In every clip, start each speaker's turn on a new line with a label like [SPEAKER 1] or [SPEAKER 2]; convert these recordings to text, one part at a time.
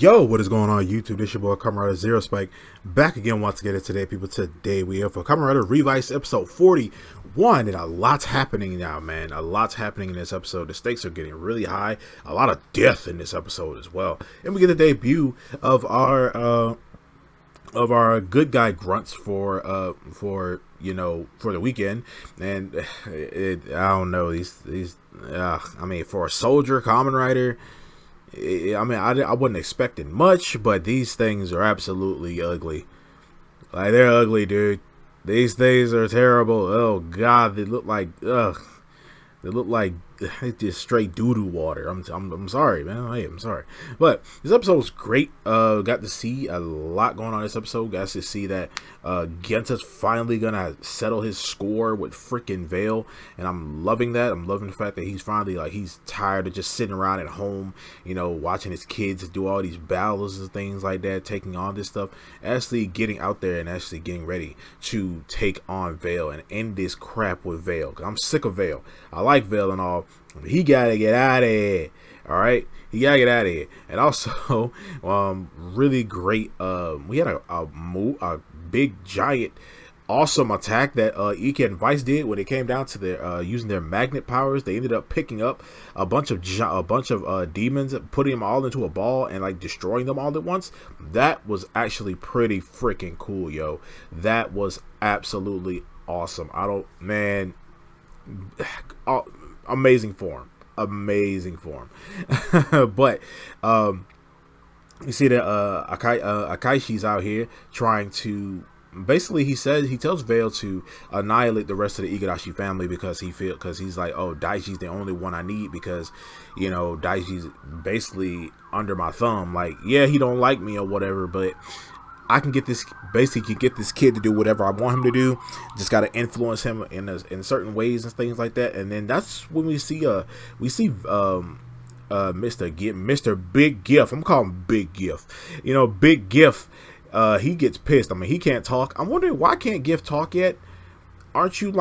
[SPEAKER 1] Yo, what is going on YouTube? This your boy Kamen Rider Zero Spike back again once again today, people. Today we have for Kamen Rider Revice episode 41, and a lot's happening now, man. A lot's happening in this episode. The stakes are getting really high. A lot of death in this episode as well, and we get the debut of our good guy grunts for the weekend. And I don't know, I mean, for a soldier Kamen Rider, I wasn't expecting much, but these things are absolutely ugly. Like, they're ugly, dude. These things are terrible. Oh god, they look like they look like just straight doo-doo water. I'm sorry, man. I'm sorry. But this episode was great. Got to see a lot going on in this episode. Got to see that Genta's finally gonna settle his score with freaking Veil, and I'm loving that. I'm loving the fact that he's finally, like, he's tired of just sitting around at home, you know, watching his kids do all these battles and things like that, taking on this stuff, actually getting out there and actually getting ready to take on Veil and end this crap with Veil. 'Cause I'm sick of Veil. I like Veil and all. He gotta get out of here. All right, he gotta get out of here. And also, really great. We had a big, giant, awesome attack that Ika and Vice did when it came down to their using their magnet powers. They ended up picking up a bunch of demons, putting them all into a ball and like destroying them all at once. That was actually pretty freaking cool, yo. That was absolutely awesome. Amazing form. But you see that Akaishi's out here trying to, basically, he tells Veil to annihilate the rest of the Igarashi family because he's like, oh, Daiji's the only one I need, because, you know, Daiji's basically under my thumb. Like, yeah, he don't like me or whatever, but I can get this kid to do whatever I want him to do. Just gotta influence him in certain ways and things like that. And then that's when we see Mr. Big Gift. I'm calling him Big Gift. You know, Big Gift. He gets pissed. I mean, he can't talk. I'm wondering, why can't Gift talk yet? Aren't you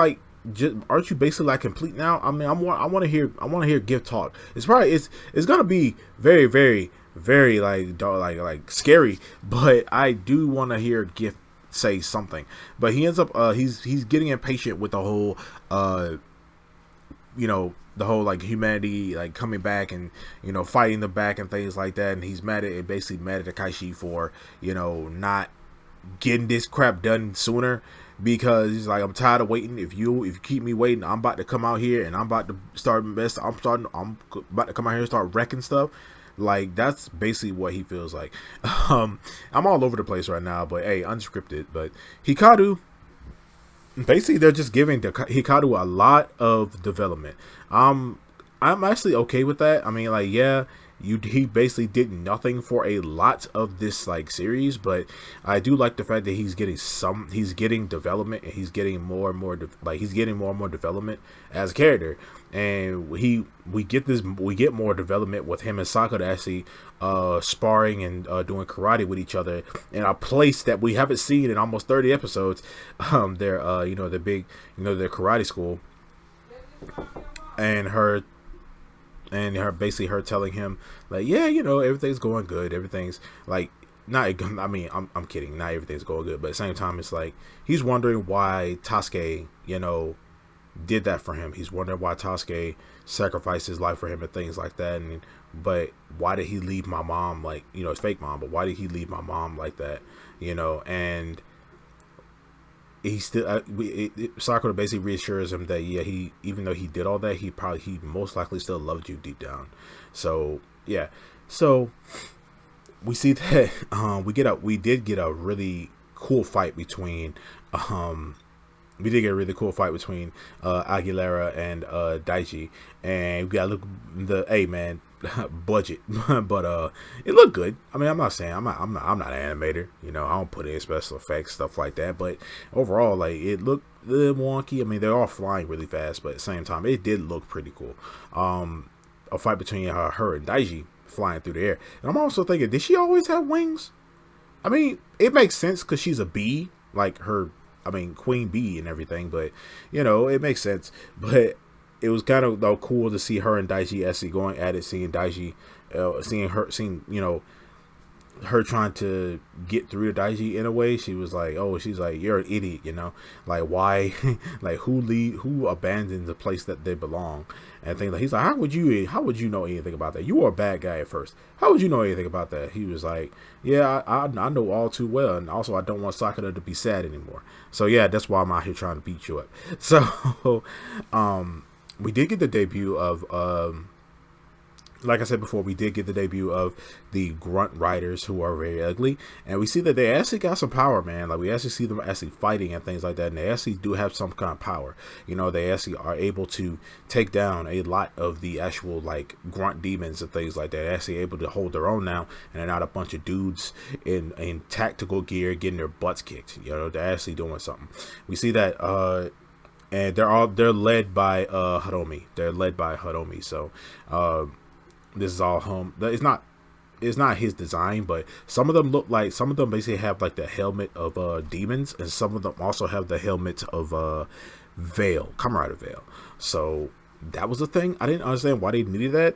[SPEAKER 1] basically like complete now? I mean, I want to hear Gift talk. It's gonna be very, very, very like scary, but I do want to hear Gift say something. But he ends up he's getting impatient with the whole like humanity like coming back and, you know, fighting them back and things like that. And he's basically mad at Takaishi for, you know, not getting this crap done sooner, because he's like, I'm tired of waiting. If you keep me waiting, I'm about to come out here and I'm about to start I'm about to come out here and start wrecking stuff. Like, that's basically what he feels like. I'm all over the place right now, but hey, unscripted. But Hikaru, basically, they're just giving Hikaru a lot of development. I'm actually okay with that. I mean, like, yeah, he basically did nothing for a lot of this like series, but I do like the fact that he's getting development, and he's getting more and more development as a character. And we get more development with him and Sakura actually sparring and doing karate with each other in a place that we haven't seen in almost 30 episodes. Their their karate school, and her basically her telling him, like, yeah, you know, everything's going good, everything's like, not, I mean, I'm kidding, not everything's going good, but at the same time, it's like he's wondering why Tasuke, you know, did that for him. He's wondering why Tasuke sacrificed his life for him and things like that. And but why did he leave my mom, like, you know, his fake mom, but why did he leave my mom like that, you know? And he still Sakura basically reassures him that, yeah, he, even though he did all that, he most likely still loved you deep down. So yeah, so we see that we did get a really cool fight between Aguilera and Daichi, and we gotta look man, budget, but it looked good. I mean, I'm not an animator, you know, I don't put in special effects, stuff like that, but overall, like, it looked a little wonky. I mean, they're all flying really fast, but at the same time, it did look pretty cool. A fight between her and Daichi flying through the air. And I'm also thinking, did she always have wings? I mean, it makes sense because she's a bee, like Queen Bee and everything, but, you know, it makes sense. But it was kind of, though, cool to see her and Daichi actually going at it, seeing Daichi, seeing her trying to get through to Daiji in a way. She was like, oh, she's like, you're an idiot, you know, like why, like who abandons the place that they belong, and things like. He's like, how would you know anything about that? You were a bad guy at first. How would you know anything about that? He was like, yeah, I know all too well, and also I don't want Sakura to be sad anymore. So yeah, that's why I'm out here trying to beat you up. So, we did get the debut of like I said before, we did get the debut of the grunt riders, who are very ugly, and we see that they actually got some power, man. Like, we actually see them actually fighting and things like that, and they actually do have some kind of power. You know, they actually are able to take down a lot of the actual like grunt demons and things like that. They're actually able to hold their own now, and they're not a bunch of dudes in tactical gear getting their butts kicked. You know, they're actually doing something. We see that and they're led by Hadomi. They're led by Hadomi. So this is all home. It's not his design, but some of them basically have like the helmet of demons, and some of them also have the helmet of Veil, Kamen Rider Veil. So that was the thing. I didn't understand why they needed that.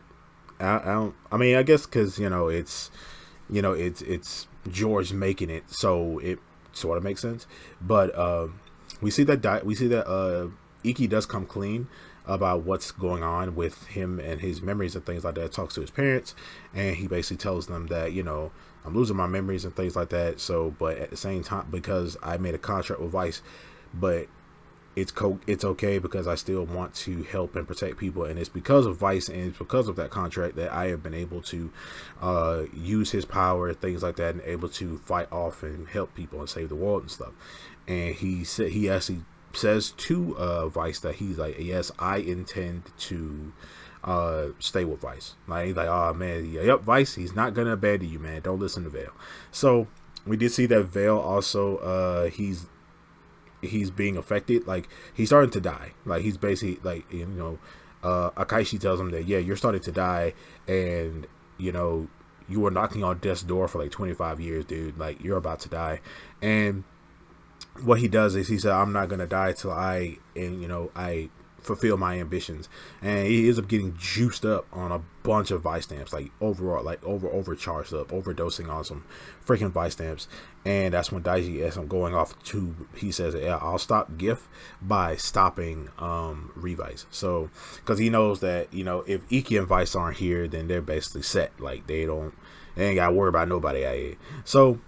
[SPEAKER 1] I mean, I guess because it's George making it, so it sort of makes sense. But we see that Iki does come clean about what's going on with him and his memories and things like that. Talks to his parents, and he basically tells them that I'm losing my memories and things like that. So, but at the same time, because I made a contract with Vice, but it's okay because I still want to help and protect people, and it's because of Vice and it's because of that contract that I have been able to use his power and things like that, and able to fight off and help people and save the world and stuff. And he actually says to Vice that he's like, yes, I intend to stay with Vice. Like, he's like, oh man, yep, Vice, he's not gonna abandon you, man. Don't listen to Veil. So we did see that Veil also he's being affected. Like, he's starting to die. Like, he's basically like, Akaishi tells him that, yeah, you're starting to die, and you were knocking on death's door for like 25 years, dude. Like, you're about to die. And what he does is he said, I'm not gonna die till I fulfill my ambitions. And he ends up getting juiced up on a bunch of Vice stamps, like overcharged up, overdosing on some freaking Vice stamps. And that's when Daiji, as I'm going off tube, he says, yeah, I'll stop GIF by stopping Revice. So because he knows that if Iki and Vice aren't here, then they're basically set. Like, they ain't gotta worry about nobody out here. So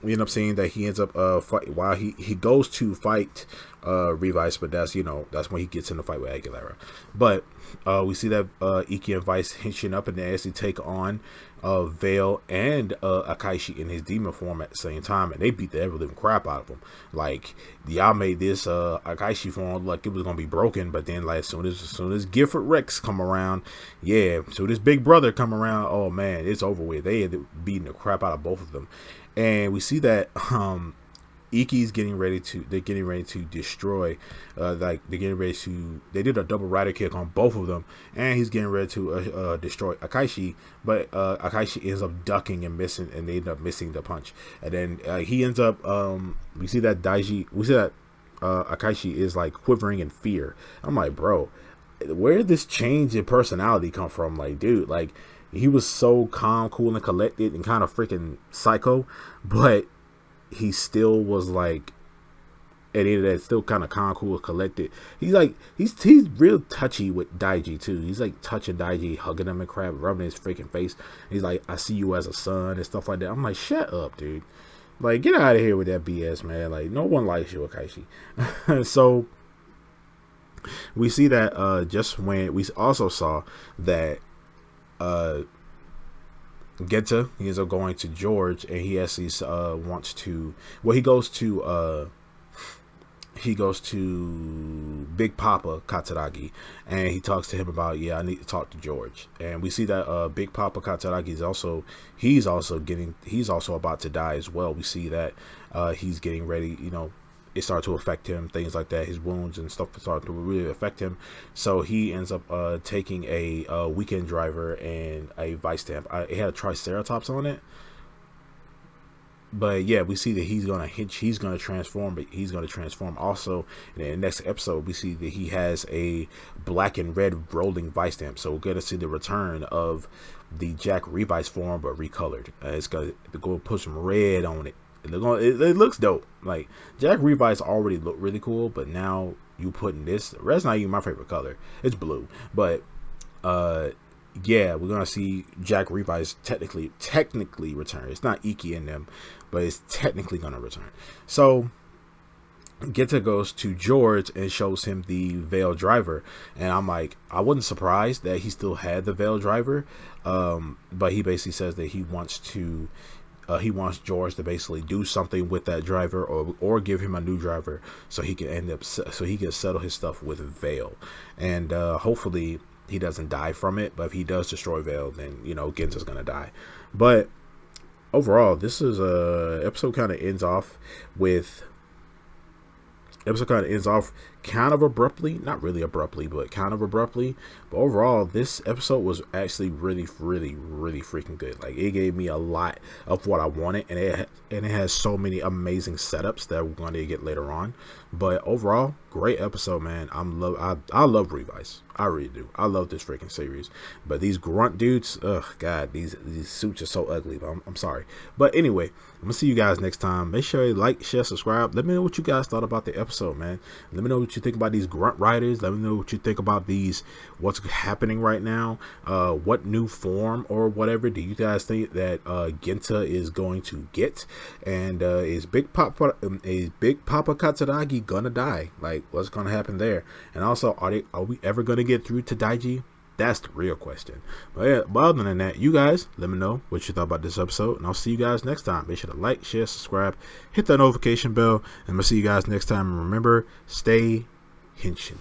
[SPEAKER 1] we end up seeing that he ends up while he goes to fight Revice, but that's when he gets in the fight with Aguilera. But we see that Iki and Vice hinching up, and they actually take on Veil and Akaishi in his demon form at the same time, and they beat the ever living crap out of him. Like, y'all made this Akaishi form like it was gonna be broken, but then like as soon as Gifford Rex come around, so this big brother come around, oh man, it's over with. They had beating the crap out of both of them. And we see that Iki's getting ready to destroy, they did a double rider kick on both of them, and he's getting ready to destroy Akaishi, but Akaishi ends up ducking and missing, and they end up missing the punch. And then he ends up, we see that Akaishi is like quivering in fear. I'm like, bro, where did this change in personality come from? Like, dude, like, he was so calm, cool, and collected and kind of freaking psycho, but he still was like, at the end of that, still kind of calm, cool, and collected. He's like, he's real touchy with Daiji too. He's like touching Daiji, hugging him and crap, rubbing his freaking face. He's like, I see you as a son and stuff like that. I'm like, shut up, dude. Like, get out of here with that BS, man. Like, no one likes you, Akaishi. So we see that just when we also saw that Genta, he ends up going to George, and he actually he goes to Big Papa Katsuragi, and he talks to him about, I need to talk to George. And we see that Big Papa Katsuragi is also about to die as well. We see that he's getting ready, it started to affect him, things like that. His wounds and stuff started to really affect him. So he ends up taking a weekend driver and a Vice stamp. It had a Triceratops on it. but yeah, we see that he's gonna hinge, he's gonna transform, but he's gonna transform also. In the next episode, we see that he has a black and red rolling vice stamp. So we're gonna see the return of the Jack Revice form, but recolored. It's gonna go put some red on it. It looks dope. Like Jack Revice already looked really cool, but now you putting this. Red's not even my favorite color. It's blue, but yeah, we're gonna see Jack Revice technically return. It's not Iki in them, but it's technically gonna return. So Genta goes to George and shows him the Veil Driver, and I'm like, I wasn't surprised that he still had the Veil Driver, but he basically says that he wants George to basically do something with that driver, or give him a new driver so he can settle his stuff with Veil, and hopefully he doesn't die from it. But if he does destroy Veil, then Genta's gonna die. But overall, this is episode kind of ends off kind of abruptly, not really abruptly, but kind of abruptly. But overall, this episode was actually really, really, really freaking good. Like, it gave me a lot of what I wanted, and it has so many amazing setups that we're going to get later on. But overall, great episode, man. I love Revice. I really do. I love this freaking series. But these grunt dudes, ugh, God, these suits are so ugly. But I'm sorry. But anyway, I'm gonna see you guys next time. Make sure you like, share, subscribe. Let me know what you guys thought about the episode, man. Let me know what you think about these grunt riders. Let me know what you think about what's happening right now. What new form or whatever do you guys think that Genta is going to get? And is Big Papa Katsuragi gonna die? Like, what's gonna happen there? And also, are we ever gonna get through to Daiji? That's the real question. But yeah, but other than that, you guys let me know what you thought about this episode, and I'll see you guys next time. Make sure to like, share, subscribe, hit that notification bell, and I'll see you guys next time. And remember, stay henshin.